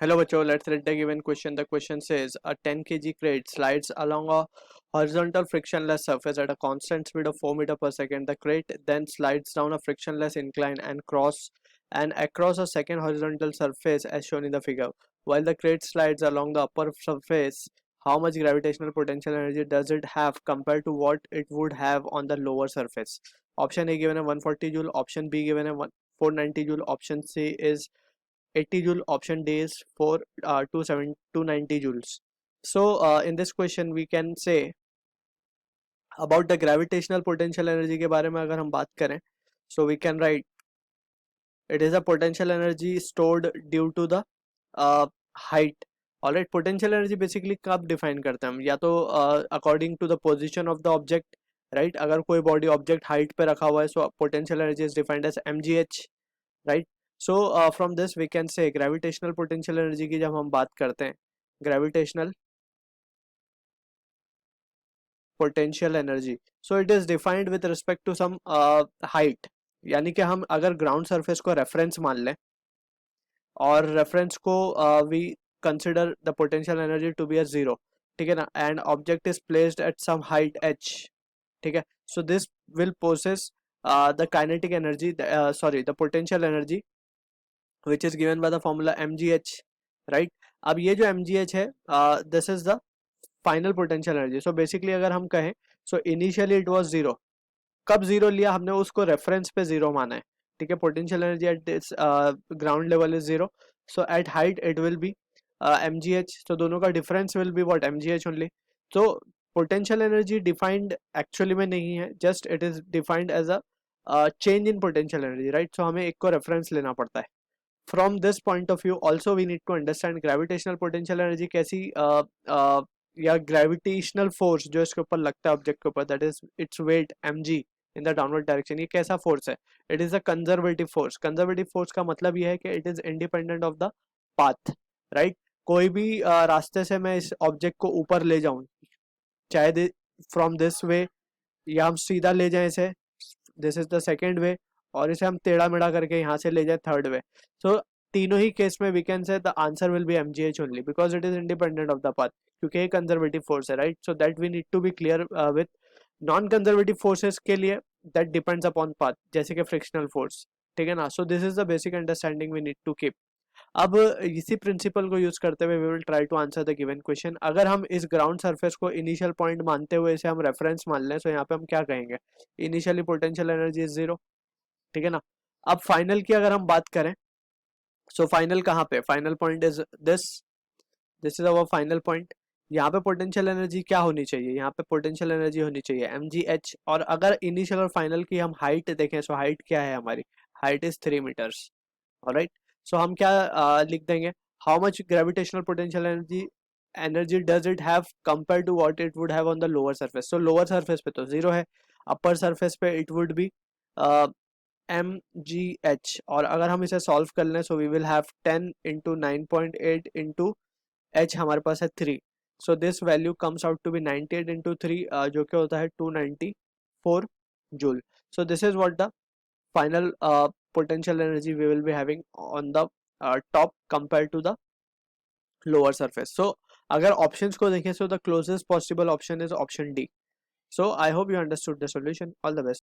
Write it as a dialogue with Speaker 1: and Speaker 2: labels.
Speaker 1: Hello बच्चों, let's read the given question. The question says a 10 kg crate slides along a horizontal frictionless surface at a constant speed of 4 meter per second. The crate then slides down a frictionless incline and across a second horizontal surface as shown in the figure. While the crate slides along the upper surface, how much gravitational potential energy does it have compared to what it would have on the lower surface? Option A given a 140 joule, option B given a 490 joule, option C is 80 joule, option D is for 290 joules. So in this question we can say about the gravitational potential energy के बारे में अगर हम बात करें, so we can write it is a potential energy stored due to the height. Alright, potential energy basically कब define करते हैं हम, या तो according to the position of the object, right? अगर कोई body object height पे रखा हुआ है, so potential energy is defined as mgh, right? So from this we can say gravitational potential energy की जब हम बात करते हैं, gravitational potential energy, so it is defined with respect to some height. यानी कि हम अगर ground surface को reference मान लें और reference को we consider the potential energy to be a zero, ठीक है ना, and object is placed at some height h, ठीक है, so this will possess the kinetic energy, the potential energy which is given by the formula mgh, right? अब ये जो mgh है, this is the final potential energy. So basically अगर हम कहें, so initially it was zero. कब zero लिया हमने, उसको रेफरेंस पे जीरो माना है, ठीक है. Potential energy at this ground level is zero, so at height it will be mgh. तो दोनों का difference will be what, mgh only. तो पोटेंशियल एनर्जी डिफाइंड एक्चुअली में नहीं है, just it is defined as a change in potential energy, right. So हमें एक को रेफरेंस लेना पड़ता है. From this point of view also we need to understand gravitational potential energy कैसी या ग्रेविटेशनल फोर्स जो इसके ऊपर लगता है ऑब्जेक्ट के ऊपर, that is its weight mg in the downward direction, ये कैसा फोर्स है? It is a conservative force. Conservative force का मतलब ये है कि it is independent of the path, right. कोई भी रास्ते से मैं इस ऑब्जेक्ट को ऊपर ले जाऊं, चाहे फ्रॉम दिस वे या हम सीधा ले जाएं इसे, this is the second way, और इसे हम टेढ़ा मेढ़ा करके यहाँ से ले जाए थर्ड वे. सो तीनों ही केस में we can say the answer will be mgh only because it is independent of the path, क्योंकि ये कंजर्वेटिव फोर्स है, right. So that we need to be clear with non conservative forces के लिए that depends upon path, जैसे कि frictional force, ठीक है ना. So this is the basic understanding we need to keep. अब इसी प्रिंसिपल को यूज करते हुए we will try to answer the given question. अगर हम इस ग्राउंड सरफेस को इनिशियल पॉइंट मानते हुए इसे हम रेफरेंस मान लें, तो यहाँ पे हम क्या कहेंगे, initially potential energy is zero, ठीक है ना. अब फाइनल की अगर हम बात करें, सो फाइनल कहाँ पे, final point is this is our final point. यहाँ पे पोटेंशियल एनर्जी क्या होनी चाहिए, यहाँ पे पोटेंशियल एनर्जी होनी चाहिए mgh. और अगर इनिशियल और फाइनल की हम हाइट देखें, सो हाइट क्या है हमारी, height is 3 metres, alright. So हम क्या लिख देंगे, how much gravitational potential energy does it have compare to what it would have on the lower surface. So lower surface पे तो जीरो है, अपर सरफेस पे इट वुड बी mgh. और अगर हम इसे सॉल्व कर लें, so we will have 10 into 9.8 into h हमारे पास है 3. So this value comes out to be 98 into 3, जो कि होता है 294 joule. So this is what the final potential energy we will be having on the top compared to the lower surface. So अगर options को देखें, so the closest possible option is option D. So I hope you understood the solution. All the best.